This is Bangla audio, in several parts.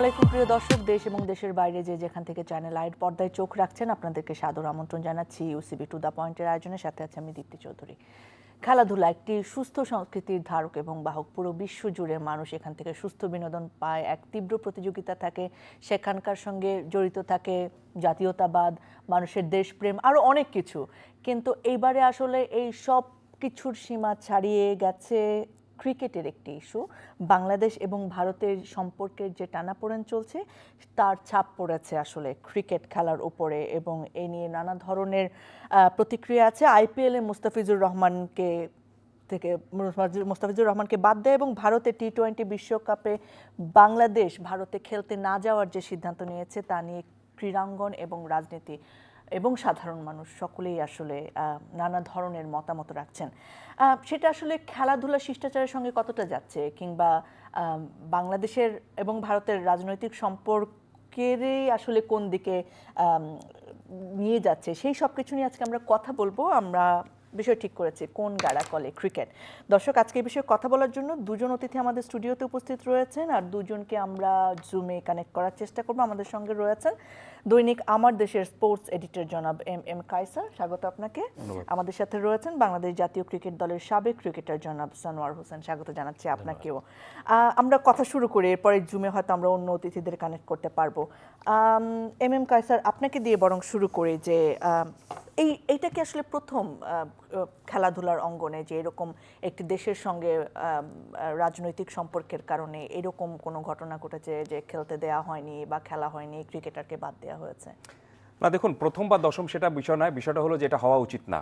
আসসালামু প্রিয় দর্শক, দেশ এবং দেশের বাইরে যে যেখান থেকে চ্যানেল আইয়ের পর্দায় চোখ রাখছেন আপনাদেরকে সাদর আমন্ত্রণ জানাচ্ছি ইউসিবি টু দ্য পয়েন্টের আয়োজনের সাথে আছে আমি দীপ্তি চৌধুরী। খেলাধুলা একটি সুস্থ সংস্কৃতির ধারক এবং বাহক। পুরো বিশ্ব জুড়ে মানুষ এখান থেকে সুস্থ বিনোদন পায়, এক তীব্র প্রতিযোগিতা থাকে, সেখানকার সঙ্গে জড়িত থাকে জাতীয়তাবাদ, মানুষের দেশপ্রেম, আরও অনেক কিছু। কিন্তু এইবারে আসলে এই সব কিছুর সীমা ছাড়িয়ে গেছে ক্রিকেটের একটি ইস্যু। বাংলাদেশ এবং ভারতের সম্পর্কের যে টানাপোড়েন চলছে তার ছাপ পড়েছে আসলে ক্রিকেট খেলার উপরে, এবং এ নিয়ে নানা ধরনের প্রতিক্রিয়া আছে। আইপিএলে মুস্তাফিজুর রহমানকে বাদ দেয় এবং ভারতে টি-20 বিশ্বকাপে বাংলাদেশ ভারতে খেলতে না যাওয়ার যে সিদ্ধান্ত নিয়েছে তা নিয়ে ক্রীড়াঙ্গন এবং রাজনীতি এবং সাধারণ মানুষ সকলেই আসলে নানা ধরনের মতামত রাখছেন। সেটা আসলে খেলাধুলা শিষ্টাচারের সঙ্গে কতটা যাচ্ছে, কিংবা বাংলাদেশের এবং ভারতের রাজনৈতিক সম্পর্কেরই আসলে কোন দিকে নিয়ে যাচ্ছে, সেই সব কিছু নিয়ে আজকে আমরা কথা বলবো। আমরা বিষয় ঠিক করেছি কোন গাড়া কলে ক্রিকেট। দর্শক, আজকে এই বিষয়ে কথা বলার জন্য দুজন অতিথি আমাদের স্টুডিওতে উপস্থিত রয়েছেন, আর দুজনকে আমরা জুমে কানেক্ট করার চেষ্টা করব। আমাদের সঙ্গে রয়েছেন দৈনিক আমার দেশের স্পোর্টস এডিটর জনাব এম কায়সার, স্বাগত আপনাকে। আমাদের সাথে রয়েছেন বাংলাদেশ জাতীয় ক্রিকেট দলের সাবেক ক্রিকেটার জনাব সানোয়ার হোসেন, স্বাগত জানাচ্ছি আপনাকেও। আমরা কথা শুরু করি, এরপরে জুমে হয়তো আমরা অন্য অতিথিদের কানেক্ট করতে পারবো। এম কায়সার, আপনাকে দিয়ে বরং শুরু করি যে এইটা কি আসলে প্রথম খেলাধুলার অঙ্গনে যে এরকম একটি দেশের সঙ্গে রাজনৈতিক সম্পর্কের কারণে এরকম কোনো ঘটনা ঘটেছে যে খেলতে দেওয়া হয়নি বা খেলা হয়নি, ক্রিকেটারকে বাদ দেওয়া হয়েছে? না, দেখুন, প্রথম বা দশম সেটা বিষয় নয়, বিষয়টা হলো যে এটা হওয়া উচিত না।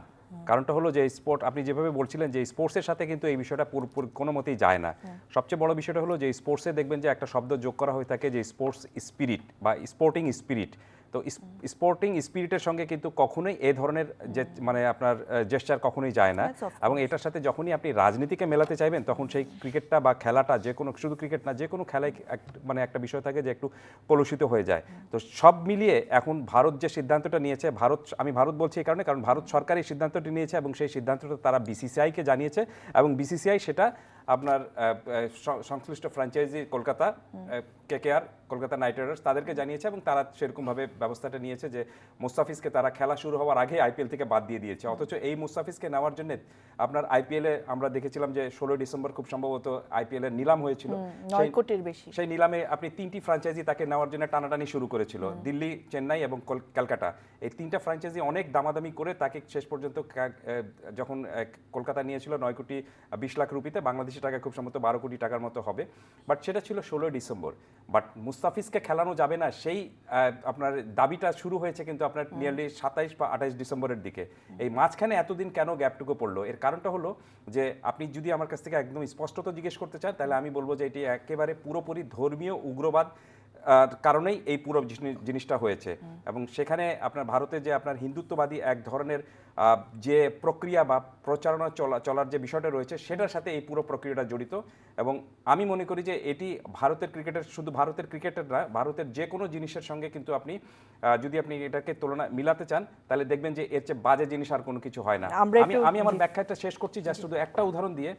কারণটা হলো যে স্পোর্ট, আপনি যেভাবে বলছিলেন যে স্পোর্টসের সাথে কিন্তু এই বিষয়টা পুরোপুরি কোনো মতেই যায় না। সবচেয়ে বড় বিষয়টা হলো যে স্পোর্টসে দেখবেন যে একটা শব্দ যোগ করা হয়ে থাকে যে স্পোর্টস স্পিরিট বা স্পোর্টিং স্পিরিট। তো স্পোর্টিং স্পিরিটের সঙ্গে কিন্তু কখনোই এ ধরনের যে মানে আপনার জেস্চার কখনোই যায় না। এবং এটার সাথে যখনই আপনি রাজনীতিকে মেলাতে চাইবেন তখন সেই ক্রিকেটটা বা খেলাটা, যে কোনো, শুধু ক্রিকেট না, যে কোনো খেলায় মানে একটা বিষয় থাকে যে একটু কলুষিত হয়ে যায়। তো সব মিলিয়ে এখন ভারত যে সিদ্ধান্তটা নিয়েছে, আমি ভারত বলছি এই কারণে, কারণ ভারত সরকার এই সিদ্ধান্তটি নিয়েছে এবং সেই সিদ্ধান্তটা তারা বিসিসিআইকে জানিয়েছে, এবং বিসিসিআই সেটা আপনার সংশ্লিষ্ট franchise Kolkata KKR, Kolkata night Riders, তাদেরকে জানিয়েছে এবং তারা সেরকমভাবে ব্যবস্থাটা নিয়েছে যে মুস্তাফিজকে তারা খেলা শুরু হওয়ার আগে আইপিএল থেকে বাদ দিয়ে দিয়েছে। অথচ এই মুস্তাফিজকে নেওয়ার জন্য আপনার আইপিএলে আমরা দেখেছিলাম যে 16 ডিসেম্বর খুব সম্ভবত আইপিএলের নিলাম হয়েছিল, 9 কোটির বেশি। সেই নিলামে আপনি 3টি ফ্র্যাঞ্চাইজি তাকে নেওয়ার জন্য টানাটানি শুরু করেছিল, দিল্লি, চেন্নাই এবং কলকাতা। এই 3টা ফ্র্যাঞ্চাইজি অনেক দামাদামি করে তাকে শেষ পর্যন্ত যখন কলকাতা নিয়েছিল 9 কোটি 20 লাখ রুপিতে, বাংলাদেশি টাকা খুব সম্ভবত 12 কোটি টাকার মতো হবে। বাট সেটা ছিল 16 ডিসেম্বর। বাট মুস্তাফিজকে খেলানো যাবে না সেই আপনার দাবিটা শুরু হয়েছে কিন্তু আপনার নিয়ারলি 27 বা 28 ডিসেম্বরের দিকে। এই মাঝখানে এতদিন কেন গ্যাপটুকু পড়লো? এর কারণটা হলো যে আপনি যদি আমার কাছ থেকে একদম স্পষ্টত জিজ্ঞেস করতে চান তাহলে আমি বলবো যে এটি একেবারে পুরোপুরি ধর্মীয় উগ্রবাদ কারণেই এই পুরো জিনিসটা হয়েছে। এবং সেখানে আপনার ভারতে যে আপনার হিন্দুত্ববাদী এক ধরনের যে প্রক্রিয়া বা প্রচারণা চলার যে বিষয়টা রয়েছে সেটার সাথে এই পুরো প্রক্রিয়াটা জড়িত। এবং আমি মনে করি যে এটি ভারতের ক্রিকেটের, শুধু ভারতের ক্রিকেটের না, ভারতের যে কোনো জিনিসের সঙ্গে কিন্তু আপনি যদি আপনি এটাকে তুলনা মিলাতে চান তাহলে দেখবেন যে এর চেয়ে বাজে জিনিস আর কোনো কিছু হয় না। আমি আমার ব্যাখ্যাটা শেষ করছি জাস্ট শুধু একটা উদাহরণ দিয়ে।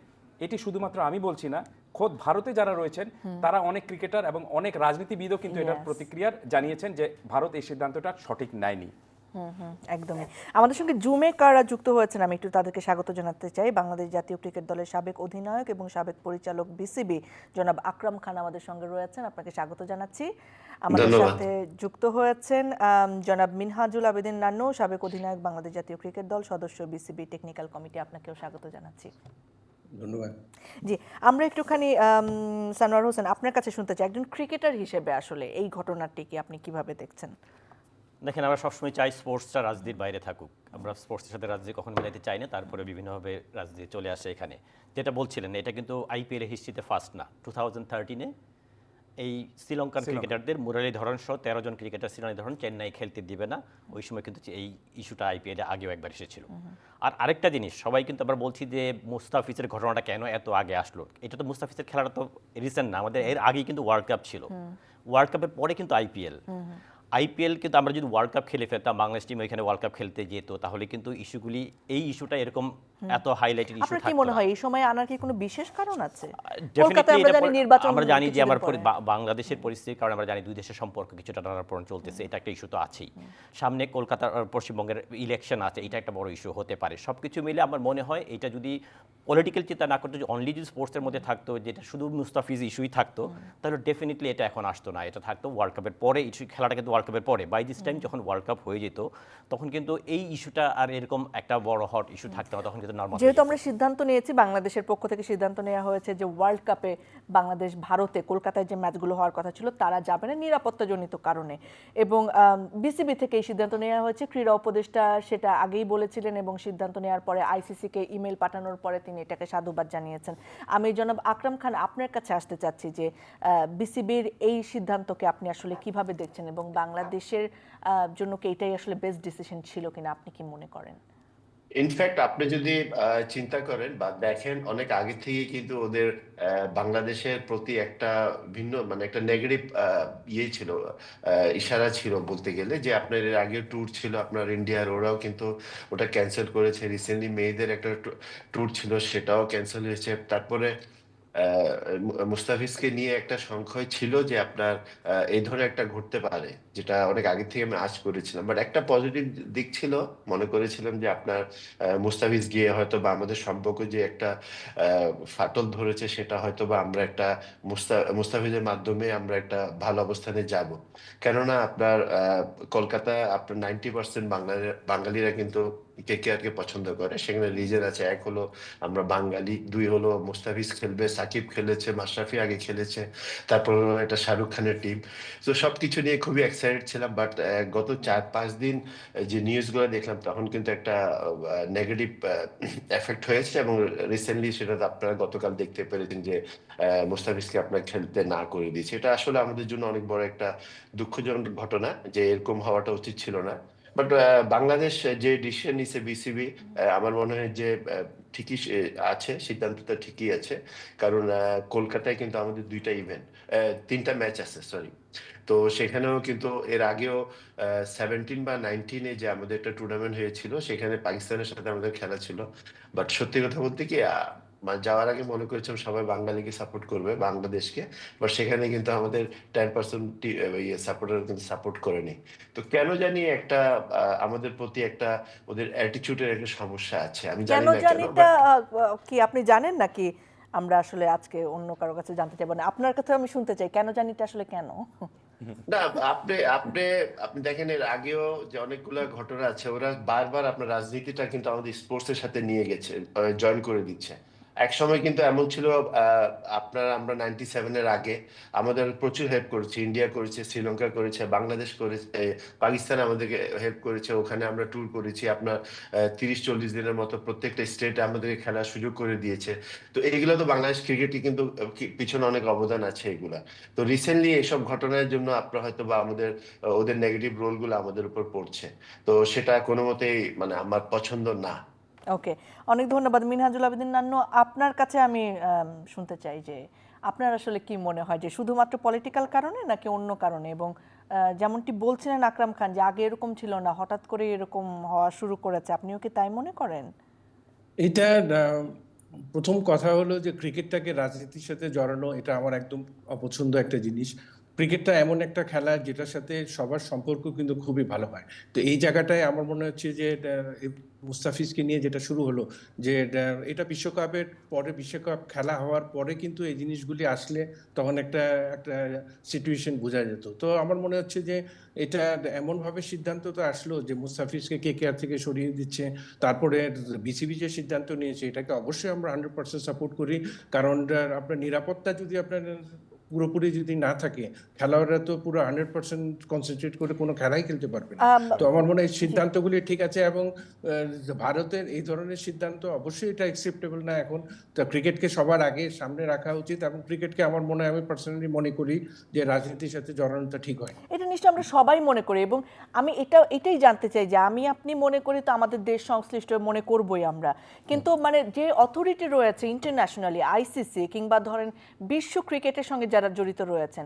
এটি শুধুমাত্র আমি বলছি না, খোদ ভারতে যারা রয়েছেন তারা অনেক ক্রিকেটার এবং অনেক রাজনীতিবিদও কিন্তু এটার প্রতিক্রিয়া জানিয়েছেন যে ভারত এই সিদ্ধান্তটা সঠিক নেয়নি। একদমই। আমাদের সঙ্গে জুমে কারা যুক্ত হয়েছেন, আমি একটু তাদেরকে স্বাগত জানাতে চাই। বাংলাদেশ জাতীয় ক্রিকেট দলের সাবেক অধিনায়ক এবং সাবেক পরিচালক বিসিবি জনাব আকরাম খান আমাদের সঙ্গে রয়েছেন, আপনাকে স্বাগত জানাচ্ছি। আমাদের সাথে যুক্ত হয়েছেন জনাব মিনহাজুল আবেদিন নান্নু, সাবেক অধিনায়ক বাংলাদেশ জাতীয় ক্রিকেট দল, সদস্য বিসিবি টেকনিক্যাল কমিটি, আপনাকেও স্বাগত জানাচ্ছি। ধন্যবাদ। জি, আমরা একটুখানি সানোয়ার হোসেন আপনার কাছে শুনতে চাই, একজন ক্রিকেটার হিসেবে আসলে এই ঘটনাটিকে আপনি কিভাবে দেখছেন? দেখেন, আমরা সবসময় চাই স্পোর্টসটা রাজনীতির বাইরে থাকুক। আমরা স্পোর্টসের সাথে রাজনীতি কখনো মিলাইতে চাই না, তারপরে বিভিন্নভাবে রাজনীতি চলে আসে এখানে। যেটা বলছিলেন, এটা কিন্তু আইপিএল হিস্ট্রিতে ফার্স্ট না। 2013-এ এই শ্রীলঙ্কান ক্রিকেটারদের মুরালীধরন সহ 13 জন ক্রিকেটার শ্রীলঙ্কাধরন চেন্নাই খেলতে দিবে না, ওই সময় কিন্তু এই ইস্যুটা আইপিএলে আগেও একবার এসেছিল। আর আরেকটা জিনিস, সবাই কিন্তু আবার বলছি যে মুস্তাফিজের ঘটনাটা কেন এত আগে আসলো। এটা তো মুস্তাফিজের খেলাটা তো রিসেন্ট না, আমাদের এর আগেই কিন্তু ওয়ার্ল্ড কাপ ছিল। ওয়ার্ল্ড কাপের পরে কিন্তু আইপিএল কিন্তু আমরা যদি ওয়ার্ল্ড কাপ খেলে ফেলতাম, বাংলাদেশ টিম ওইখানে ওয়ার্ল্ড কাপ খেলতে যেত, তাহলে কিন্তু এই ইস্যুটা এরকম এত হাইলাইটেড ইস্যু আপনার কি থাকতো মনে না। হয় এই সময় আনার কি কোনো বিশেষ কারণ আছে? Definitely কলকাতায় আমরা এটা জানি নির্বাচন আমরা জানি যে কিছুদিন আমার পরে। বাংলাদেশের পরিস্থিতির কারণে আমরা জানি দুই দেশের সম্পর্ক কিছুটা টানাপোড়েন চলতেছে, এটা একটা ইস্যু তো আছেই। সামনে কলকাতার আর পশ্চিমবঙ্গের ইলেকশন আছে, এটা একটা বড় ইস্যু হতে পারে। সবকিছু মিলে আমার মনে হয় এটা যদি পলিটিক্যাল চিন্তা না করতো, অনলি যদি স্পোর্টসের মধ্যে থাকতো, যেটা শুধু মুস্তাফিজ ইস্যুই থাকতো, তাহলে ডেফিনেটলি এটা এখন আসতো না। এটা থাকতো ওয়ার্ল্ড কাপের পরে, ইস্যু খেলাটা কিন্তু ওয়ার্ল্ড কাপের পরে। বাই দিস টাইম যখন ওয়ার্ল্ড কাপ হয়ে যেত, তখন কিন্তু এই ইস্যুটা আর এরকম একটা বড় হট ইস্যু থাকতো না, তখন কিন্তু নর্মাল। যেহেতু আমরা সিদ্ধান্ত নিয়েছি, বাংলাদেশের পক্ষ থেকে সিদ্ধান্ত নেওয়া হয়েছে যে ওয়ার্ল্ড কাপে বাংলাদেশ ভারতে কলকাতায় যে ম্যাচগুলো হওয়ার কথা ছিল তারা যাবে না নিরাপত্তাজনিত কারণে, এবং বিসিবি থেকে এই সিদ্ধান্ত নেওয়া হয়েছে। ক্রীড়া উপদেষ্টা সেটা আগেই বলেছিলেন এবং সিদ্ধান্ত নেওয়ার পরে আইসিসিকে ইমেল পাঠানোর পরে তিনি এটাকে সাধুবাদ জানিয়েছেন। আমি জনাব আকরাম খান আপনার কাছে আসতে চাচ্ছি যে বিসিবির এই সিদ্ধান্তকে আপনি আসলে কিভাবে দেখছেন এবং বাংলাদেশের জন্য কি এটাই আসলে বেস্ট ডিসিশন ছিল কিনা, আপনি কি মনে করেন? ইনফ্যাক্ট আপনি যদি চিন্তা করেন বা দেখেন, অনেক আগে থেকে কিন্তু ওদের বাংলাদেশের প্রতি একটা ভিন্ন মানে একটা নেগেটিভ ইয়ে ছিল, ইশারা ছিল বলতে গেলে, যে আপনার এর আগে ট্যুর ছিল আপনার ইন্ডিয়ার, ওরাও কিন্তু ওটা ক্যান্সেল করেছে। রিসেন্টলি মেয়েদের একটা ট্যুর ছিল, সেটাও ক্যান্সেল হয়েছে। তারপরে মুস্তাফিজকে নিয়ে একটা সংশয় ছিল যে আপনার এই ধরনের একটা ঘটতে পারে, যেটা অনেক আগে থেকে আমি আশ করেছিলাম। বাট একটা পজিটিভ দিক ছিল, মনে করেছিলাম যে আপনার মুস্তাফিজ গিয়ে হয়তো বা আমাদের সম্পর্ক যে একটা ফাটল ধরেছে, সেটা হয়তো বা আমরা একটা মুস্তাফিজের মাধ্যমে আমরা একটা ভালো অবস্থানে যাব। কেননা আপনার কলকাতা আপনার 90% বাঙালিরা কিন্তু কেকেআর কে পছন্দ করে। সেখানে রিজন আছে, এক হলো আমরা বাঙালি, দুই হলো মুস্তাফিজ খেলবে, সাকিব খেলেছে, মাশরাফি আগে খেলেছে, তারপর হলো একটা শাহরুখ খানের টিম। তো সবকিছু নিয়ে খুবই এক্সাইটেড ছিলাম। বাট গত 4-5 দিন যে নিউজগুলো দেখলাম, তখন কিন্তু একটা নেগেটিভ এফেক্ট হয়েছে। এবং রিসেন্টলি সেটা তো আপনারা গতকাল দেখতে পেরেছেন যে মুস্তাফিজকে আপনার খেলতে না করে দিয়েছে। এটা আসলে আমাদের জন্য অনেক বড় একটা দুঃখজনক ঘটনা, যে এরকম হওয়াটা উচিত ছিল না। বাট বাংলাদেশ যে ডিসিশন নিছে বিসিবি, আমার মনে হয় যে ঠিকই আছে, সিদ্ধান্তটা ঠিকই আছে। কারণ কলকাতায় কিন্তু আমাদের দুইটা ইভেন্ট, তিনটা ম্যাচ আছে, সরি। তো সেখানেও কিন্তু এর আগেও 17 বা 19-এ যে আমাদের একটা টুর্নামেন্ট হয়েছিল, সেখানে পাকিস্তানের সাথে আমাদের খেলা ছিল। বাট সত্যি কথা বলতে কি, মানে যাওয়ার আগে মনে করেছিলাম সবাই বাঙালিকে সাপোর্ট করবে, বাংলাদেশকে। বাট সেখানে কিন্তু আমাদের 10% সাপোর্টার কিন্তু সাপোর্ট করেনি। তো কেন জানি একটা আমাদের প্রতি একটা ওদের অ্যাটিটিউডের একটা সমস্যা আছে, আমি কেন জানি না কেন। জানিটা বাট কি আপনি জানেন নাকি? আমরা আসলে আজকে অন্য কারো কাছে জানতে চাইবো না, আপনার কাছে আমি শুনতে চাই কেন জানিটা আসলে কেন। না, আপনি আপনি আপনি দেখেন, এর আগেও যে অনেকগুলো ঘটনা আছে, ওরা বারবার আপনার রাজনীতিটা কিন্তু আমাদের স্পোর্টস এর সাথে নিয়ে গেছে, জয়েন করে দিচ্ছে। এক সময় কিন্তু এমন ছিল, আহ, আপনার আমরা 97-এর আগে আমাদের প্রচুর হেল্প করেছে, ইন্ডিয়া করেছে, শ্রীলঙ্কা করেছে, বাংলাদেশ করেছে, পাকিস্তান আমাদেরকে হেল্প করেছে। ওখানে আমরা ট্যুর করেছি আপনার 30-40 দিনের মতো, প্রত্যেকটা স্টেটে আমাদেরকে খেলার সুযোগ করে দিয়েছে। তো এইগুলো তো বাংলাদেশ ক্রিকেটে কিন্তু পিছনে অনেক অবদান আছে এগুলা। তো রিসেন্টলি এইসব ঘটনার জন্য আপনার হয়তো বা আমাদের ওদের নেগেটিভ রোলগুলো আমাদের উপর পড়ছে। তো সেটা কোনো মতেই মানে আমার পছন্দ না। ওকে, অনেক ধন্যবাদ মিনহাজুল আবেদিন নান্নু। আপনার কাছে আমি শুনতে চাই যে আপনার আসলে কি মনে হয় যে শুধুমাত্র পলিটিক্যাল কারণে নাকি অন্য কারণে, এবং যেমনটি বলছিলেন আকরাম খান যে আগে এরকম ছিল না, হঠাৎ করে এরকম হওয়া শুরু করেছে, আপনিও কি তাই মনে করেন? এটা প্রথম কথা হলো যে ক্রিকেটটাকে রাজনীতির সাথে জড়ানো, এটা আমার একদম অপছন্দ একটা জিনিস। ক্রিকেটটা এমন একটা খেলা যেটার সাথে সবার সম্পর্ক কিন্তু খুবই ভালো হয়। তো এই জায়গাটায় আমার মনে হচ্ছে যে এই মুস্তাফিজকে নিয়ে যেটা শুরু হলো, যে এটা বিশ্বকাপের পরে, বিশ্বকাপ খেলা হওয়ার পরে কিন্তু এই জিনিসগুলি আসলে তখন একটা একটা সিচুয়েশন বোঝা যেত। তো আমার মনে হচ্ছে যে এটা এমনভাবে সিদ্ধান্ত তো আসলো যে মুস্তাফিজকে কেকেআর থেকে সরিয়ে দিচ্ছে। তারপরে বিসিবি যে সিদ্ধান্ত নিয়েছে, এটাকে অবশ্যই আমরা 100% সাপোর্ট করি। কারণ আপনার নিরাপত্তা যদি আপনার পুরোপুরি যদি না থাকে, খেলোয়াড়রা তো পুরো 100% কনসেন্ট্রেট করে কোনো খেলাই খেলতে পারবে না। তো আমার মনে হয় সিদ্ধান্তগুলি ঠিক আছে। এবং ভারতের এই ধরনের সিদ্ধান্ত অবশ্যই এটা অ্যাকসেপ্টেবল না এখন। তো ক্রিকেটকে সবার আগে সামনে রাখা উচিত, এবং ক্রিকেটকে আমার মনে হয়, আমি পার্সোনালি মনে করি যে রাজনীতির সাথে জড়ানোটা ঠিক হয়। এটা নিশ্চয়ই আমরা সবাই মনে করি, এবং আমি এটাই জানতে চাই যে আমি আপনি মনে করি তো আমাদের দেশ সংশ্লিষ্ট মনে করবই আমরা, কিন্তু মানে যে অথরিটি রয়েছে ইন্টারন্যাশনালি, আইসিসি কিংবা ধরেন বিশ্ব ক্রিকেটের সঙ্গে যারা জড়িত রয়েছেন,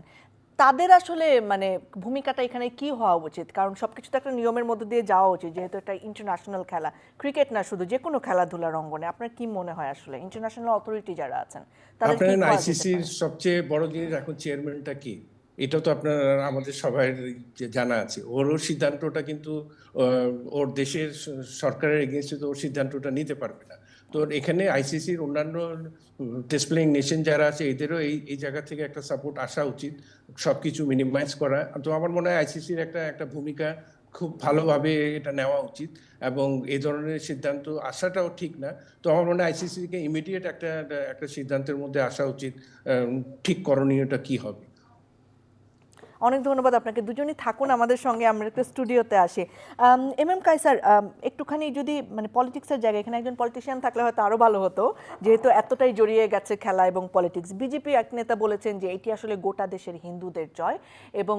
তাদের আসলে মানে ভূমিকাটা এখানে কি হওয়া উচিত? কারণ সবকিছু তো একটা নিয়মের মধ্যে দিয়ে যাওয়া উচিত, যেহেতু এটা ইন্টারন্যাশনাল খেলা, ক্রিকেট না শুধু, যে কোনো খেলাধুলার অঙ্গনে। আপনার কি মনে হয় আসলে ইন্টারন্যাশনাল অথরিটি যারা আছেন তাদের আপনার কি করা যেতে আইসিসির পারে? সবচেয়ে বড় জিনিস এখন চেয়ারম্যানটা কি, এটা তো আপনার আমাদের সবার যে জানা আছে। ওর সিদ্ধান্তটা কিন্তু ওর দেশের সরকারের এগেনস্টে তো ওর সিদ্ধান্তটা নিতে পারবে না। তো এখানে আইসিসির অন্যান্য টেস্ট প্লেয়িং নেশন যারা আছে এদেরও এই এই জায়গা থেকে একটা সাপোর্ট আসা উচিত, সবকিছু মিনিমাইজ করা। তো আমার মনে হয় আইসিসির একটা একটা ভূমিকা খুব ভালোভাবে এটা নেওয়া উচিত, এবং এই ধরনের সিদ্ধান্ত আসাটাও ঠিক না। তো আমার মনে হয় আইসিসিকে ইমিডিয়েট একটা একটা সিদ্ধান্তের মধ্যে আসা উচিত, ঠিক করণীয়টা কি হবে। অনেক ধন্যবাদ আপনাকে। দুজনই থাকুন আমাদের সঙ্গে, আমরা একটু স্টুডিওতে আসি। এম কায়সার, একটুখানি যদি মানে পলিটিক্সের জায়গায় এখানে একজন পলিটিশিয়ান থাকলে হয়তো আরো ভালো হতো, যেহেতু এতটাই জড়িয়ে গেছে খেলা এবং পলিটিক্স। বিজেপি এক নেতা বলেছেন যে এটি আসলে গোটা দেশের হিন্দুদের জয়, এবং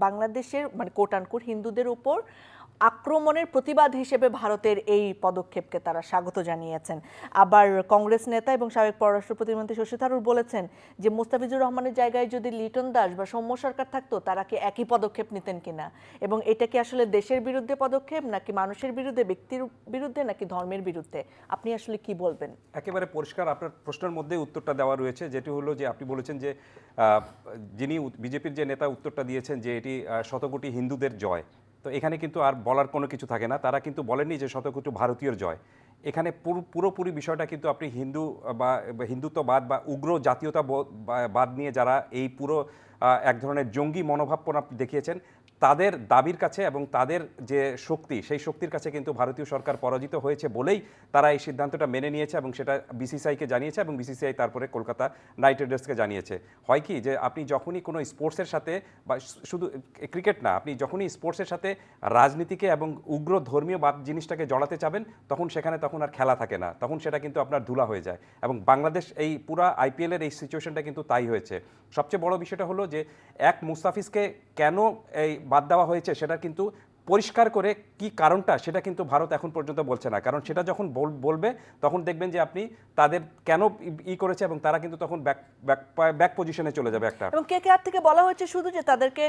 বাংলাদেশের মানে কোট আনকোট হিন্দুদের উপর আক্রমণের প্রতিবাদ হিসেবে ভারতের এই পদক্ষেপকে তারা স্বাগত জানিয়েছেন। আবার কংগ্রেস নেতা এবং সাবেক পররাষ্ট্র প্রতিমন্ত্রী শশী থারুর বলেছেন যে মুস্তাফিজুর রহমানের জায়গায় যদি লিটন দাস বা সৌম্য সরকার থাকতো তারা কি একই পদক্ষেপ নিতেন কিনা, এবং এটা কি আসলে দেশের বিরুদ্ধে পদক্ষেপ, নাকি মানুষের বিরুদ্ধে, ব্যক্তির বিরুদ্ধে, নাকি ধর্মের বিরুদ্ধে? আপনি আসলে কি বলবেন? একেবারে পরিষ্কার আপনার প্রশ্নের মধ্যে উত্তরটা দেওয়া রয়েছে, যেটি হলো যে আপনি বলেছেন যে যিনি বিজেপির যে নেতা উত্তরটা দিয়েছেন যে এটি শতকোটি হিন্দুদের জয়। তো এখানে কিন্তু আর বলার কোনো কিছু থাকে না, তারা কিন্তু বলেননি যে শতকোটি ভারতীয়র জয়। এখানে পুরোপুরি বিষয়টা কিন্তু আপনি হিন্দু বা হিন্দুত্ববাদ বা উগ্র জাতীয়তাবাদ নিয়ে যারা এই পুরো এক ধরনের জঙ্গি মনোভাবপনা আপনি দেখিয়েছেন, তাদের দাবির কাছে এবং তাদের যে শক্তি, সেই শক্তির কাছে কিন্তু ভারতীয় সরকার পরাজিত হয়েছে বলেই তারা এই সিদ্ধান্তটা মেনে নিয়েছে এবং সেটা বিসিসিআইকে জানিয়েছে, এবং বিসিসিআই তারপরে কলকাতা নাইট রাইডার্সকে জানিয়েছে। হয় কি যে আপনি যখনই কোনো স্পোর্টসের সাথে, বা শুধু ক্রিকেট না, আপনি যখনই স্পোর্টসের সাথে রাজনীতিকে এবং উগ্র ধর্মীয় জিনিসটাকে জড়াতে চাবেন, তখন তখন আর খেলা থাকে না, তখন সেটা কিন্তু আপনার ধুলা হয়ে যায়। এবং বাংলাদেশ এই পুরা আইপিএলের এই সিচুয়েশনটা কিন্তু তাই হয়েছে। সবচেয়ে বড় বিষয়টা হলো যে মুস্তাফিজকে কেন এই বাদ দেওয়া হয়েছে সেটা কিন্তু পরিষ্কার করে কি কারণটা সেটা কিন্তু ভারত এখন পর্যন্ত বলছে না, কারণ সেটা যখন বলবে তখন দেখবেন যে আপনি তাদের কেন করেছে, এবং তারা কিন্তু তখন ব্যাক পজিশনে চলে যাবে একটা। এবং কেকেআর থেকে বলা হয়েছে শুধু যে তাদেরকে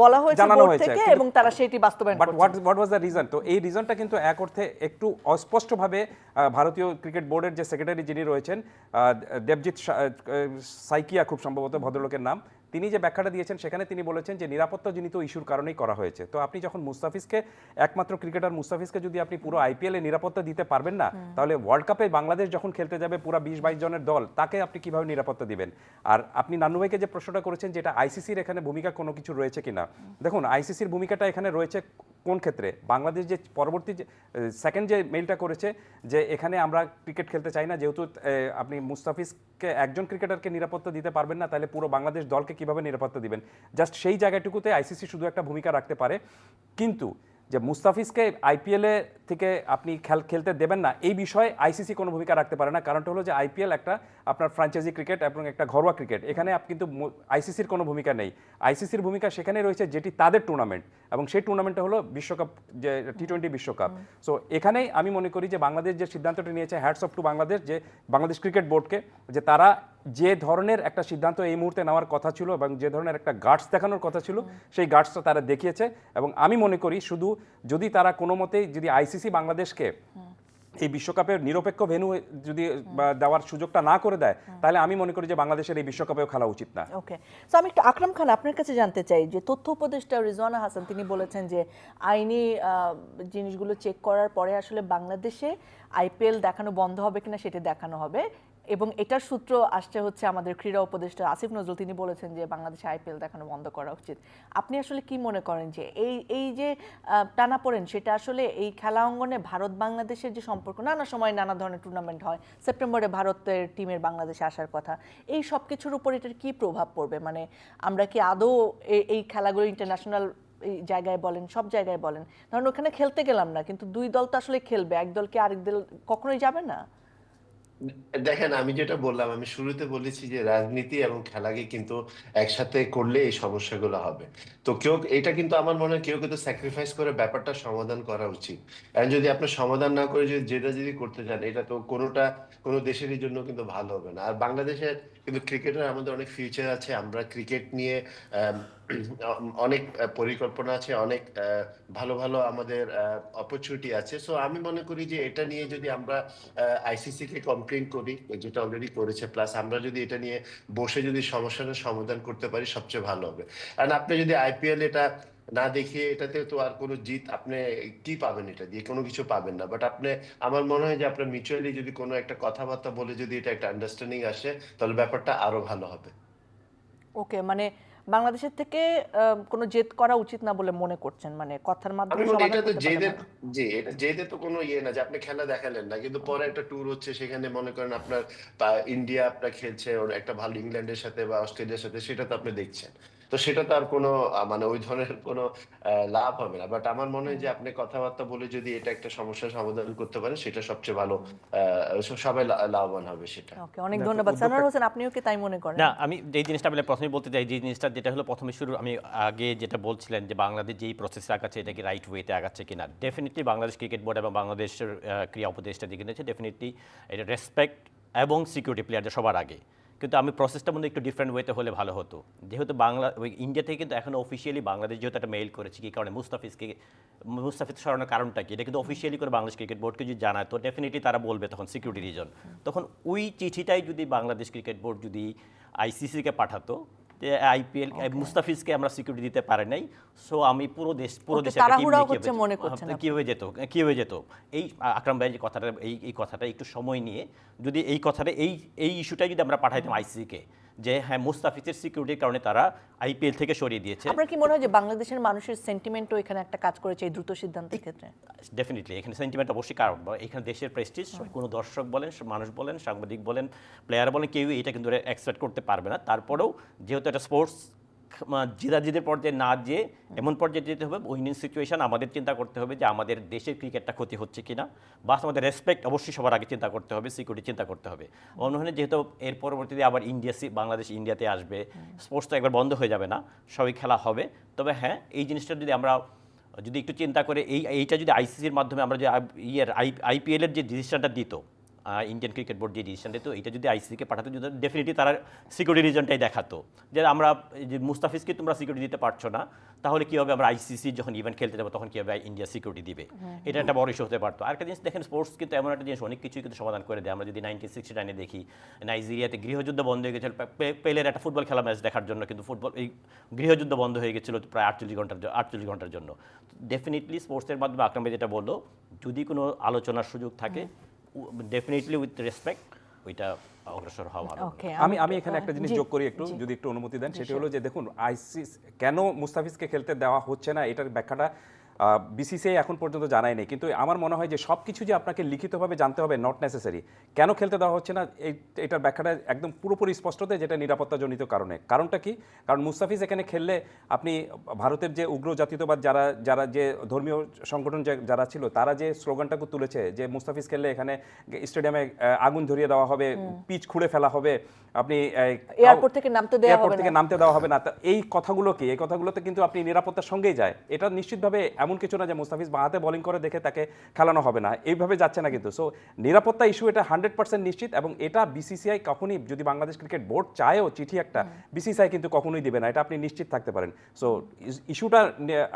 বলা হয়েছে জানানো বোর্ড হয়েছে, থেকে, কিন্তু এবং তারা সেটি বাস্তবায়ন বাট করছে। What was the reason? তো এই রিজনটা কিন্তু এক অর্থে একটু অস্পষ্টভাবে ভারতীয় ক্রিকেট বোর্ডের যে সেক্রেটারি যিনি রয়েছেন, দেবজিৎ সাইকিয়া খুব সম্ভবত ভদ্রলোকের নাম, তিনি যে ব্যাখ্যাটা দিয়েছেন সেখানে তিনি বলেছেন যে নিরাপত্তাজনিত ইস্যুর কারণেই করা হয়েছে। তো আপনি যখন মুস্তাফিজকে, একমাত্র ক্রিকেটার মুস্তাফিজকে যদি আপনি পুরো আইপিএলে নিরাপত্তা দিতে পারবেন না, তাহলে ওয়ার্ল্ড কাপে বাংলাদেশ যখন খেলতে যাবে পুরো 20-22 জনের দল, তাকে আপনি কিভাবে নিরাপত্তা দিবেন? আর আপনি নান্নু ভাইকে যে প্রশ্নটা করেছেন যে এটা আইসিসির এখানে ভূমিকা কোনো কিছু রয়েছে কিনা, দেখুন আইসিসির ভূমিকাটা এখানে রয়েছে কোন ক্ষেত্রে? বাংলাদেশ যে পরবর্তী যে সেকেন্ড যে মেইলটা করেছে যে এখানে আমরা ক্রিকেট খেলতে চাই না, যেহেতু আপনি মুস্তাফিজকে একজন ক্রিকেটারকে নিরাপত্তা দিতে পারবেন না, তাহলে পুরো বাংলাদেশ দলকে কিভাবে নিরাপত্তা দিবেন? জাস্ট সেই জায়গাটুকুতে আইসিসি শুধু একটা ভূমিকা রাখতে পারে। কিন্তু যে মুস্তাফিজকে আইপিএলে থেকে আপনি খেলতে দেবেন না, এই বিষয়ে আইসিসি কোনো ভূমিকা রাখতে পারে না। কারণটা হলো যে আইপিএল একটা আপনার ফ্র্যাঞ্চাইজি ক্রিকেট এবং একটা ঘরোয়া ক্রিকেট, এখানে কিন্তু আইসিসির কোনো ভূমিকা নেই। আইসিসির ভূমিকা সেখানে রয়েছে যেটি তাদের টুর্নামেন্ট, এবং সেই টুর্নামেন্টটা হলো বিশ্বকাপ, যে টি-20 বিশ্বকাপ। সো এখানেই আমি মনে করি যে বাংলাদেশ যে সিদ্ধান্তটি নিয়েছে, হ্যাটস অফ টু বাংলাদেশ, যে বাংলাদেশ ক্রিকেট বোর্ডকে, যে তারা যে ধরনের একটা সিদ্ধান্ত এই মুহূর্তে নেওয়ার কথা ছিল এবং যে ধরনের একটা গার্ডস দেখানোর কথা ছিল, সেই গার্ডসটা তারা দেখিয়েছে। এবং আমি মনে করি শুধু যদি তারা কোনো মতেই যদি আইসিসি বাংলাদেশকে এই বিশ্বকাপের নিরপেক্ষ ভেন্যু যদি দেওয়ার সুযোগটা না করে দেয়, তাহলে আমি মনে করি যে বাংলাদেশের এই বিশ্বকাপেও খেলা উচিত না। ওকে, সো আমি একটু আকরাম খান আপনার কাছে জানতে চাই যে তথ্য উপদেষ্টা রিজওয়ানা হাসান তিনি বলেছেন যে আইনি জিনিসগুলো চেক করার পরে আসলে বাংলাদেশে আইপিএল দেখানো বন্ধ হবে কিনা সেটা দেখানো হবে, এবং এটার সূত্র আসছে হচ্ছে আমাদের ক্রীড়া উপদেষ্টা আসিফ নজরুল, তিনি বলেছেন যে বাংলাদেশে আইপিএল দেখানো বন্ধ করা উচিত। আপনি আসলে কি মনে করেন যে এই যে টানাপোড়েন, সেটা আসলে এই খেলা অঙ্গনে ভারত বাংলাদেশের যে সম্পর্ক, নানা সময় নানা ধরনের টুর্নামেন্ট হয়, সেপ্টেম্বরে ভারতের টিমের বাংলাদেশে আসার কথা, এই সব কিছুর উপর এটার কি প্রভাব পড়বে? মানে আমরা কি আদৌ এই খেলাগুলো ইন্টারন্যাশনাল এই জায়গায় বলেন, সব জায়গায় বলেন, ধরুন ওখানে খেলতে গেলাম না, কিন্তু দুই দল তো আসলে খেলবে, এক দলকে আরেক দল কখনোই যাবে না। দেখেন, আমি যেটা বললাম, আমি শুরুতে বলেছি যে রাজনীতি এবং খেলাকে কিন্তু একসাথে করলে এই সমস্যাগুলো হবে। তো কেউ এটা কিন্তু আমার মনে হয় কেউ কিন্তু স্যাক্রিফাইস করে ব্যাপারটা সমাধান করা উচিত। এখন যদি আপনি সমাধান না করে যদি যেটা যদি করতে চান, এটা তো কোনো দেশেরই জন্য কিন্তু ভালো হবে না। আর বাংলাদেশের কিন্তু ক্রিকেটের আমাদের অনেক ফিউচার আছে। আমরা ক্রিকেট নিয়ে আম, অনেক পরিকল্পনা আছে, অনেক ভালো ভালো আমাদের অপরচুনিটি আছে। সো আমি মনে করি যে এটা নিয়ে যদি আমরা আইসিসি কে কমপ্লেন করি, যেটা অলরেডি করেছে, প্লাস আমরা যদি এটা নিয়ে বসে যদি সমস্যাটার সমাধান করতে পারি সবচেয়ে ভালো হবে। কারণ আপনি যদি আইপিএল এটা না দেখিয়ে, এটাতে তো আর কোনো জিত আপনি কি পাবেন? এটা দিয়ে কোনো কিছু পাবেন না। বাট আপনি, আমার মনে হয় যে আপনার মিউচুয়ালি যদি কোনো একটা কথাবার্তা বলে যদি এটা একটা আন্ডারস্ট্যান্ডিং আসে, তাহলে ব্যাপারটা আরো ভালো হবে। ওকে, মানে বাংলাদেশের থেকে কোনো জেদ করা উচিত না বলে মনে করছেন, মানে কথার আমি মাধ্যমে বলি সমাধান এটা তো করতে পারলে জেদের, ভালো। জি এটা জেদে তো কোনো ইয়ে না যে আপনি খেলা দেখালেন না, কিন্তু পরে একটা ট্যুর হচ্ছে, সেখানে মনে করেন আপনার ইন্ডিয়া আপনার খেলছে ওর একটা ভালো ইংল্যান্ডের সাথে বা অস্ট্রেলিয়ার সাথে, সেটা তো আপনি দেখছেন। তো সেটা তো আর কোনো মানে ওই ধরনের কোনো লাভ হবে না। বাট আমার মনে হয় যে আপনি কথাবার্তা বলে যদি এটা একটা সমস্যার সমাধান করতে পারেন, সেটা সবচেয়ে ভালো। সবাই লাভবান হবে সেটা। ওকে, অনেক দেখো, ধন্যবাদ। উদ্যোগটা সানোয়ার হোসেন, আপনিও কি তাই মনে করেন? না, আমি যেই জিনিসটা বলে প্রথমে বলতে চাই, যে জিনিসটা যেটা হলো প্রথমে শুরু, আমি আগে যেটা বলছিলেন যে বাংলাদেশ যেই প্রসেসে আগাচ্ছে এটা কি রাইট ওয়েতে আগাচ্ছে কিনা, ডেফিনেটলি বাংলাদেশ ক্রিকেট বোর্ড এবং বাংলাদেশের ক্রীড়া উপদেষ্টা দিকে নিয়েছে ডেফিনেটলি এটা রেসপেক্ট এবং সিকিউরিটি প্লেয়ারদের সবার আগে। কিন্তু আমি প্রসেসটা মধ্যে একটু ডিফারেন্ট ওয়েতে হলে ভালো হতো। যেহেতু ওই ইন্ডিয়া থেকে কিন্তু এখন অফিসিয়ালি বাংলাদেশ যেহেতু একটা মেইল করেছে, কি কারণে মুস্তাফিজ সরানোর কারণটা কি, এটা কিন্তু অফিসিয়ালি করে বাংলাদেশ ক্রিকেট বোর্ডকে যদি জানায়, তো ডেফিনেটলি তারা বলবে তখন সিকিউরিটি রিজন। তখন ওই চিঠিটাই যদি বাংলাদেশ ক্রিকেট বোর্ড যদি আইসিসিকে পাঠাতো যে আইপিএল মুস্তাফিজকে আমরা সিকিউরিটি দিতে পারি নাই, সো আমি পুরো ওকে, দেশে একটা টিম তাড়াহুড়াও নিয়ে হচ্ছে মনে করছেন আপনি। কি হয়ে যেত। এই আকরাম ভাই যে কথাটা, এই কথাটা একটু সময় নিয়ে যদি এই কথাটা এই ইস্যুটাই যদি আমরা পাঠাইতাম আইসিসিকে, যে হ্যাঁ মুস্তাফিজের সিকিউরিটির কারণে তারা আইপিএল থেকে সরিয়ে দিয়েছে। আপনার কি মনে হয় যে বাংলাদেশের মানুষের সেন্টিমেন্টও এখানে একটা কাজ করেছে এই দ্রুত সিদ্ধান্তের ক্ষেত্রে? ডেফিনেটলি এখানে সেন্টিমেন্ট অবশ্যই কারণ, এখানে দেশের প্রেস্টিজ কোনো দর্শক বলেন, মানুষ বলেন, সাংবাদিক বলেন, প্লেয়ার বলেন, কেউই এটা কিন্তু এক্সপেক্ট করতে পারবে না। তারপরেও যেহেতু এটা স্পোর্টস, জেদাজিদের পর্যায়ে না যেয়ে এমন পর্যায়ে যেতে হবে, উইনিং সিচুয়েশন আমাদের চিন্তা করতে হবে যে আমাদের দেশের ক্রিকেটটা ক্ষতি হচ্ছে কিনা, বা আমাদের রেসপেক্ট অবশ্যই সবার আগে চিন্তা করতে হবে, সিকিউরিটি চিন্তা করতে হবে। মনে হয় যেহেতু এর পরবর্তীতে আবার বাংলাদেশ ইন্ডিয়াতে আসবে, স্পোর্টস তো একবার বন্ধ হয়ে যাবে না, সবই খেলা হবে। তবে হ্যাঁ, এই জিনিসটা যদি আমরা একটু চিন্তা করে এইটা যদি আইসিসির মাধ্যমে আমরা যে আইপিএলের যে ডিসিশনটা দিত, ইন্ডিয়ান ক্রিকেট বোর্ড যে ডিসিশন দিত, এটা যদি আইসিসিকে পাঠাতো, যদি ডেফিনেটলি তারা সিকিউরিটি রিজনটাই দেখাতো যে আমরা যে মুস্তাফিজকে তোমরা সিকিউরিটি দিতে পারছো না, তাহলে কী হবে, আমরা আইসিসি যখন ইভেন্ট খেলতে যাবো তখন কীভাবে ইন্ডিয়া সিকিউরিটি দিবে, এটা একটা বড় ইস্যু হতে পারতো। আরেকটা জিনিস দেখেন, স্পোর্টস কিন্তু এমন একটা জিনিস অনেক কিছুই কিন্তু সমাধান করে দেয়। আমরা যদি 1969-এ দেখি, নাইজেরিয়াতে গৃহযুদ্ধ বন্ধ হয়ে গেছিল পেলের একটা ফুটবল খেলা ম্যাচ দেখার জন্য, কিন্তু এই গৃহযুদ্ধ বন্ধ হয়ে গেছিল প্রায় 48 ঘন্টার জন্য। ডেফিনেটলি স্পোর্টসের মাধ্যমে আকরাম ভাই যেটা বললো, যদি কোনো আলোচনার সুযোগ থাকে, ডেফিনেটলি উইথ রেসপেক্ট ওইটা অগ্রসর হওয়া ভালো। ওকে, আমি এখানে একটা জিনিস যোগ করি একটু, যদি একটু অনুমতি দেন। সেটা হলো যে দেখুন, আইসিসি কেন মুস্তাফিজকে খেলতে দেওয়া হচ্ছে না, এটার ব্যাখ্যাটা বিসিসিআই এখন পর্যন্ত জানায় নেই। কিন্তু আমার মনে হয় যে সব কিছু যে আপনাকে লিখিতভাবে জানতে হবে নট নেসেসারি। কেন খেলতে দেওয়া হচ্ছে না, এটার ব্যাখ্যাটা একদম পুরোপুরি স্পষ্টতে, যেটা নিরাপত্তাজনিত কারণে। কারণটা কি? কারণ মুস্তাফিজ এখানে খেললে আপনি ভারতের যে উগ্র জাতীয়তাবাদ যারা যে ধর্মীয় সংগঠন যারা ছিল, তারা যে স্লোগানটাকে তুলেছে যে মুস্তাফিজ খেললে এখানে স্টেডিয়ামে আগুন ধরিয়ে দেওয়া হবে, পিচ খুঁড়ে ফেলা হবে, আপনি এয়ারপোর্ট থেকে নামতে দেওয়া হবে না। এই কথাগুলোতে কিন্তু আপনি নিরাপত্তার সঙ্গেই যায়। এটা নিশ্চিতভাবে এমন কিছু না যে মুস্তাফিজ বাঁহাতে বোলিং করে দেখে তাকে খেলানো হবে না, এইভাবে যাচ্ছে না কিন্তু। সো নিরাপত্তা ইস্যু এটা 100% নিশ্চিত, এবং এটা বিসিসিআই কখনই, যদি বাংলাদেশ ক্রিকেট বোর্ড চায়ও চিঠি একটা, বিসিসিআই কিন্তু কখনোই দিবে না, এটা আপনি নিশ্চিত থাকতে পারেন। সো ইস্যুটা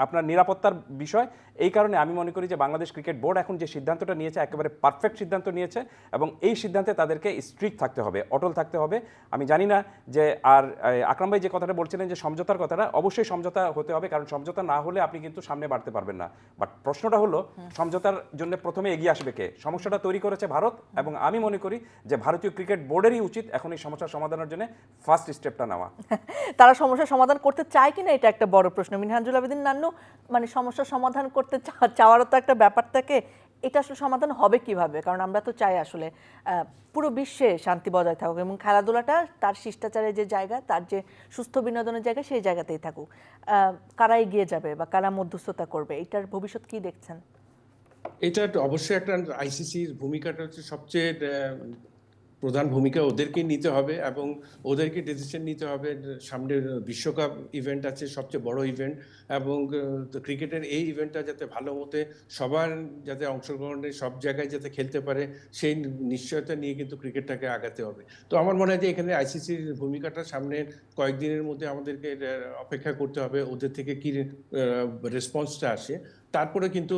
আপনার নিরাপত্তার বিষয়। এই কারণে আমি মনে করি যে বাংলাদেশ ক্রিকেট বোর্ড এখন যে সিদ্ধান্তটা নিয়েছে, একেবারে পারফেক্ট সিদ্ধান্ত নিয়েছে, এবং এই সিদ্ধান্তে তাদেরকে স্ট্রিক্ট থাকতে হবে, অটল থাকতে হবে। আমি জানি না যে, আর আকরাম ভাই যে কথাটা বলছিলেন যে সমঝোতার কথাটা, অবশ্যই সমঝোতা হতে হবে, কারণ সমঝোতা না হলে আপনি কিন্তু সামনে বাড়তে পারবেন না। বাট প্রশ্নটা হলো, সমঝোতার জন্য প্রথমে এগিয়ে আসবে কে? সমস্যাটা তৈরি করেছে ভারত, এবং আমি মনে করি যে ভারতীয় ক্রিকেট বোর্ডেরই উচিত এখন এই সমস্যার সমাধানের জন্য ফার্স্ট স্টেপটা নেওয়া। তারা সমস্যার সমাধান করতে চায় কিনা, এটা একটা বড় প্রশ্ন। মিনহাজুল আবেদিন নান্নু, মানে সমস্যার সমাধান করতে চাওয়ারও তো একটা ব্যাপার থাকে, এটা আসলে সমাধান হবে কিভাবে? কারণ আমরা তো চাই আসলে পুরো বিশ্বে শান্তি বজায় থাকুক, এবং খেলাধুলাটা তার শিষ্টাচারের যে জায়গা, তার যে সুস্থ বিনোদনের জায়গা, সেই জায়গাতেই থাকুক। কারা এগিয়ে যাবে বা কারা মধ্যস্থতা করবে, এটার ভবিষ্যৎ কি দেখছেন? এটা অবশ্যই একটা, আইসিসির ভূমিকাটা হচ্ছে সবচেয়ে প্রধান ভূমিকা ওদেরকেই নিতে হবে এবং ওদেরকে ডিসিশন নিতে হবে। সামনের বিশ্বকাপ ইভেন্ট আছে, সবচেয়ে বড় ইভেন্ট, এবং ক্রিকেটের এই ইভেন্টটা যাতে ভালো মতে সবার যাতে অংশগ্রহণে সব জায়গায় যাতে খেলতে পারে সেই নিশ্চয়তা নিয়ে কিন্তু ক্রিকেটটাকে আগাতে হবে। তো আমার মনে হয় যে এখানে আইসিসির ভূমিকাটা সামনের কয়েকদিনের মধ্যে আমাদেরকে অপেক্ষা করতে হবে ওদের থেকে কি রেসপন্সটা আসে, তারপরে কিন্তু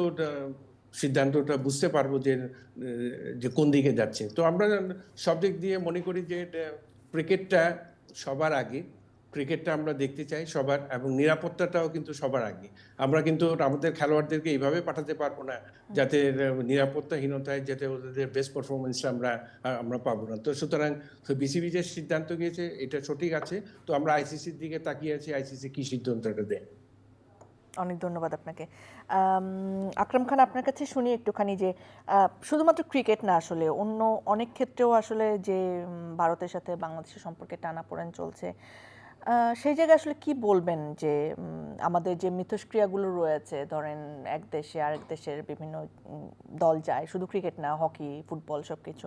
সিদ্ধান্তটা বুঝতে পারবো যে কোন দিকে যাচ্ছে। তো আমরা সব দিক দিয়ে মনে করি যে ক্রিকেটটা সবার আগে, ক্রিকেটটা আমরা দেখতে চাই সবার, এবং নিরাপত্তাটাও কিন্তু সবার আগে। আমরা কিন্তু আমাদের খেলোয়াড়দেরকে এইভাবে পাঠাতে পারবো না যাতে নিরাপত্তাহীনতায় যাতে ওদের বেস্ট পারফরমেন্সটা আমরা পাবো না। তো সুতরাং বিসিবি যে সিদ্ধান্ত নিয়েছে এটা সঠিক আছে। তো আমরা আইসিসির দিকে তাকিয়ে আছি, আইসিসি কি সিদ্ধান্তটা দেয়। অনেক ধন্যবাদ আপনাকে। আকরাম খান, আপনার কাছে শুনি একটুখানি যে শুধুমাত্র ক্রিকেট না, আসলে অন্য অনেক ক্ষেত্রেও আসলে যে ভারতের সাথে বাংলাদেশের সম্পর্কে টানাপোড়েন চলছে, সেই জায়গায় আসলে কি বলবেন যে আমাদের যে মিথস্ক্রিয়াগুলো রয়েছে, ধরেন এক দেশে আরেক দেশের বিভিন্ন দল যায়, শুধু ক্রিকেট না, হকি, ফুটবল, সব কিছু,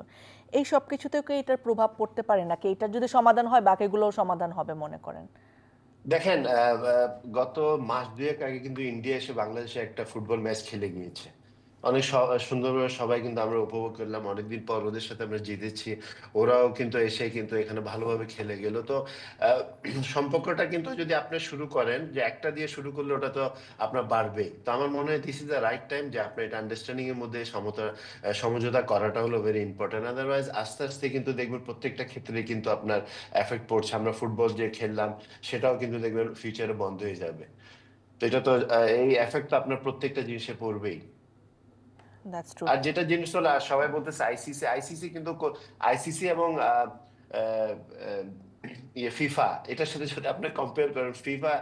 এই সব কিছুতেও কি এটার প্রভাব পড়তে পারে নাকি এটার যদি সমাধান হয় বাকিগুলোও সমাধান হবে মনে করেন? দেখেন, গত মাস দুয়েক আগে কিন্তু ইন্ডিয়া এসে বাংলাদেশে একটা ফুটবল ম্যাচ খেলে গিয়েছে। অনেক সুন্দরভাবে সবাই কিন্তু আমরা উপভোগ করলাম, অনেকদিন পর ওদের সাথে আমরা জিতেছি। ওরাও কিন্তু এসে কিন্তু এখানে ভালোভাবে খেলে গেল। তো আহ, সম্পর্কটা কিন্তু যদি আপনি শুরু করেন যে একটা দিয়ে শুরু করলে ওটা তো আপনার বাড়বেই। তো আমার মনে হয় this is the right time যে আপনি এটা আন্ডারস্ট্যান্ডিং এর মধ্যে সমঝোতা করাটা হলো ভেরি ইম্পর্টেন্ট। আদারওয়াইজ আস্তে আস্তে কিন্তু দেখবেন প্রত্যেকটা ক্ষেত্রে কিন্তু আপনার এফেক্ট পড়ছে। আমরা ফুটবল যে খেললাম সেটাও কিন্তু দেখবেন ফিউচারে বন্ধ হয়ে যাবে। তো এটা তো এই এফেক্ট তো আপনার প্রত্যেকটা জিনিসে পড়বেই। That's true. আর যেটা জিনিস হলো, আর সবাই বলতেছে আইসিসি আইসিসি, কিন্তু আইসিসি এবং আহ, আহ, ফিফা, এটার সাথে যদি আপনি কম্পেয়ার করেন, FIFA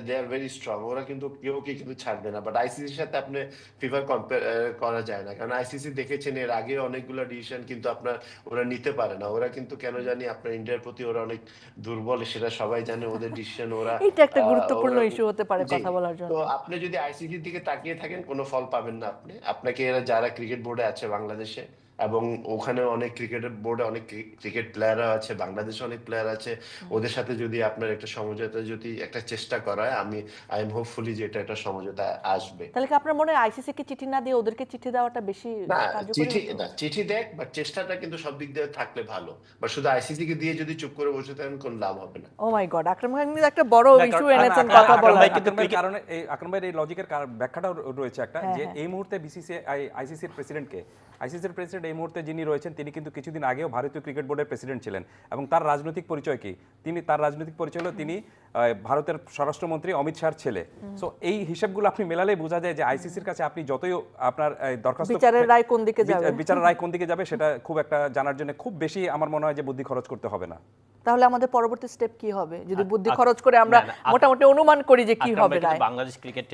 they are very strong, ওরা কিন্তু কেউ কিন্তু ছাড়বে না। বাট আইসিসির সাথে আপনি ফিফার কম্পেয়ার করা যায় না, কারণ আইসিসি দেখেছেন এর আগে অনেকগুলো ডিসিশন কিন্তু আপনার ওরা নিতে পারে না। ওরা কিন্তু কেন জানি আপনার ইন্ডিয়ার প্রতি ওরা অনেক দুর্বল, সেটা সবাই জানে। ওদের ডিসিশন ওরা এইটা একটা গুরুত্বপূর্ণ ওরা ইস্যু হতে পারে জি। কথা বলার তো জন্য। আপনি যদি আইসিসির দিকে তাকিয়ে থাকেন কোনো ফল পাবেন না আপনি। আপনাকে এরা যারা ক্রিকেট বোর্ডে আছে বাংলাদেশে, এবং ওখানে অনেক ক্রিকেট বোর্ডে অনেক ক্রিকেট প্লেয়াররা আছে, বাংলাদেশে অনেক প্লেয়ার আছে, ওদের সাথে যদি আপনার একটা সমঝোতা, যদি একটা চেষ্টা করা হয়, আই এম হোপফুলি যে এটা একটা সমঝোতা আসবে। তাহলে কি আপনার মনে হয় আইসিসি কে চিঠি না দিয়ে ওদেরকে চিঠি দেওয়াটা বেশি না, কার্যকরী হতো? চিঠি দেখ, বাট চেষ্টাটা কিন্তু সব দিক দিয়ে থাকলে ভালো। বা শুধু আইসিসি কে দিয়ে যদি চুপ করে বসে থাকেন কোনো লাভ হবে না। ও মাই গড, আকরাম খান কিন্তু একটা বড় না, ইস্যু কারণ- এনেছেন না, কথা আকরাম বলার। ভাই কিন্তু cricket- কারণে এই আকরাম ভাইয়ের এই লজিকের ব্যাখ্যাটাও রয়েছে একটা, হ্যাঁ, যে হ্যাঁ। এই মুহূর্তে আইসিসির প্রেসিডেন্ট এই মুহূর্তে যিনি রয়েছেন, তিনি কিন্তু কিছুদিন আগেও ভারতীয় ক্রিকেট বোর্ডের প্রেসিডেন্ট ছিলেন। এবং তার রাজনৈতিক পরিচয় কি? তার রাজনৈতিক পরিচয় হলো তিনি ভারতের স্বরাষ্ট্রমন্ত্রী অমিত শাহর ছেলে। সো এই হিসাবগুলো আপনি মেলালেই বোঝা যায় যে আইসিসির কাছে আপনি যতই আপনার দরখাস্ত, বিচারের রায় কোন দিকে যাবে? বিচারের রায় কোন দিকে যাবে সেটা খুব একটা জানার জন্য খুব বেশি আমার মনে হয় যে বুদ্ধি খরচ করতে হবে না। তাহলে আমাদের পরবর্তী স্টেপ কি হবে যদি বুদ্ধি খরচ করে না, আমরা না, মোটামুটি অনুমান করি যে কি আকরাম হবে ভাই কিন্তু রায়? বাংলাদেশ ক্রিকেট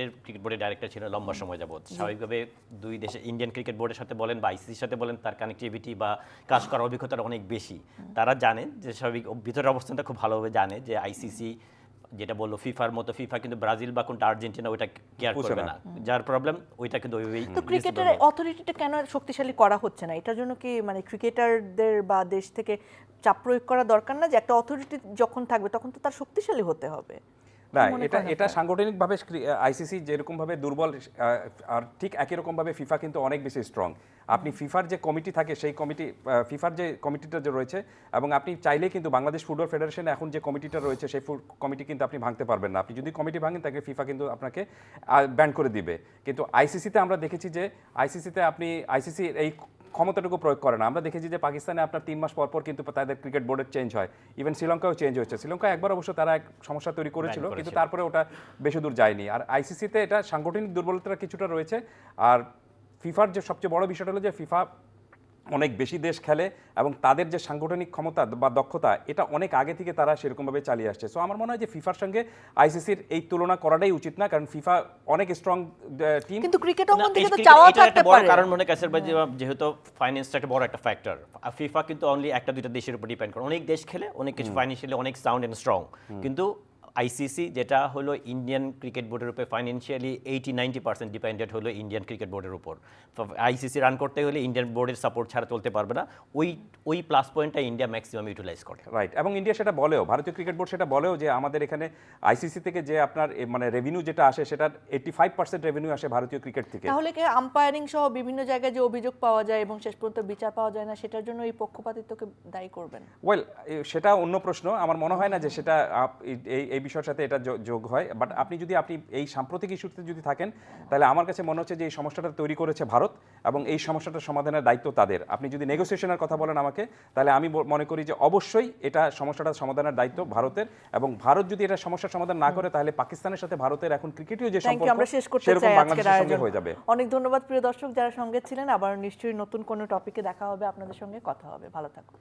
বোর্ডের ডাইরেক্টর ছিল লম্বা সময় যাবত। স্বাভাবিকভাবে দুই দেশে ইন্ডিয়ান ক্রিকেট বোর্ডের সাথে বলেন বা আইসিসির সাথে বলেন, তার কানেক্টিভিটি বা কাজ করার অভিজ্ঞতা অনেক বেশি। তারা জানেন যে স্বাভাবিক ভিতরের অবস্থানটা খুব ভালোভাবে জানে যে আইসিসি যেটা বললো ফিফার মতো, ফিফা কিন্তু ব্রাজিল বা কোনটা আর্জেন্টিনা ওইটা কেয়ার বুঝে করবে না। না, যার প্রবলেম ওইটা কিন্তু ওইভাবেই তো ক্রিকেটের অথরিটিটা কেন শক্তিশালী করা হচ্ছে না? এটার জন্য কি মানে ক্রিকেটারদের বা দেশ থেকে চাপ প্রয়োগ করা দরকার না, যে একটা অথরিটি যখন থাকবে তখন তো তার শক্তিশালী হতে হবে? না, মনে এটা করেন এটা আপনারা? সাংগঠনিকভাবে আইসিসি যেরকম ভাবে দুর্বল, আর ঠিক একই রকম ভাবে ফিফা কিন্তু অনেক বেশি স্ট্রং। আপনি ফিফার যে কমিটি থাকে, সেই ফিফার যে কমিটিটা যে রয়েছে, এবং আপনি চাইলেই কিন্তু বাংলাদেশ ফুটবল ফেডারেশনে এখন যে কমিটিটা রয়েছে সেই কমিটি কিন্তু আপনি ভাঙতে পারবেন না। আপনি যদি কমিটি ভাঙেন তাকে ফিফা কিন্তু আপনাকে ব্যান করে দিবে। কিন্তু আইসিসিতে আমরা দেখেছি যে আইসিসি এই ক্ষমতাটুকু প্রয়োগ করে না। আমরা দেখেছি যে পাকিস্তানে আপনার 3 মাস পর পর কিন্তু তাদের ক্রিকেট বোর্ডের চেঞ্জ হয়। ইভেন শ্রীলঙ্কাও চেঞ্জ হয়েছে। শ্রীলঙ্কা একবার অবশ্য তারা এক সমস্যা তৈরি করেছিল, কিন্তু তারপরে ওটা বেশি দূর যায়নি। আর আইসিসিতে এটা সাংগঠনিক দুর্বলতা কিছুটা রয়েছে। আর ফিফার যে সবচেয়ে বড় বিষয়টা হলো যে ফিফা অনেক বেশি দেশ খেলে, এবং তাদের যে সাংগঠনিক ক্ষমতা বা দক্ষতা, এটা অনেক আগে থেকে তারা সেরকমভাবে চালিয়ে আসছে। সো আমার মনে হয় যে ফিফার সঙ্গে আইসিসির এই তুলনা করাটাই উচিত না, কারণ ফিফা অনেক স্ট্রং টিম। কিন্তু ক্রিকেট অঙ্গন থেকে তো চাওয়া থাকতে বড় পারে। কারণ মনে কাছে যেহেতু ফাইন্যান্সটা একটা বড় একটা ফ্যাক্টর। ফিফা কিন্তু অনলি একটা দুইটা দেশের উপর ডিপেন্ড করে, অনেক দেশ খেলে, অনেক কিছু ফাইন্যান্সিয়ালি অনেক সাউন্ড এন্ড স্ট্রং, কিন্তু আইসিসি, যেটা হলো ইন্ডিয়ান ক্রিকেট বোর্ডের উপরে ফাইন্যান্সিয়ালি 80-90% ডিপেন্ডেন্ট হলো ইন্ডিয়ান ক্রিকেট বোর্ডের উপর। আইসিসি রান করতে হলে ইন্ডিয়ান বোর্ডের সাপোর্ট ছাড়া চলতে পারবে না। ওই প্লাস পয়েন্টটা ইন্ডিয়া ম্যাক্সিমাম ইউটিলাইজ করে। রাইট, এবং ইন্ডিয়া সেটা বলেও, ভারতীয় ক্রিকেট বোর্ড সেটা বলেও যে আমাদের এখানে আইসিসি থেকে যে আপনার মানে রেভিনিউ যেটা আসে সেটার 85% রেভিনিউ আসে ভারতীয় ক্রিকেট থেকে। তাহলে কি আম্পায়ারিং সহ বিভিন্ন জায়গায় যে অভিযোগ পাওয়া যায় এবং শেষ পর্যন্ত বিচার পাওয়া যায় না, সেটার জন্য এই পক্ষপাতিত্বকে দায়ী করবেন? ওয়েল, সেটা অন্য প্রশ্ন। আমার মনে হয় না যে সেটা এই বিষয়ের সাথে এটা যোগ হয়। বাট আপনি এই সাম্প্রতিক ইস্যুতে যদি থাকেন, তাহলে আমার কাছে মনে হচ্ছে যে এই সমস্যাটা তৈরি করেছে ভারত এবং এই সমস্যাটার সমাধানের দায়িত্ব তাদের। আপনি যদি নেগোসিয়েশনের কথা বলেন আমাকে, তাহলে আমি মনে করি যে অবশ্যই এটা সমস্যাটার সমাধানের দায়িত্ব ভারতের, এবং ভারত যদি এটা সমস্যার সমাধান না করে তাহলে পাকিস্তানের সাথে ভারতের এখন ক্রিকেটীয় যে থ্যাংক ইউ, সম্পর্ক আমরা শেষ করতে সেরকম চাই আজকের বাংলাদেশের সঙ্গে আয়োজন। হয়ে যাবে। অনেক ধন্যবাদ প্রিয় দর্শক যারা সঙ্গে ছিলেন। আবার নিশ্চয়ই নতুন কোনো টপিকে দেখা হবে, আপনাদের সঙ্গে কথা হবে। ভালো থাকুন।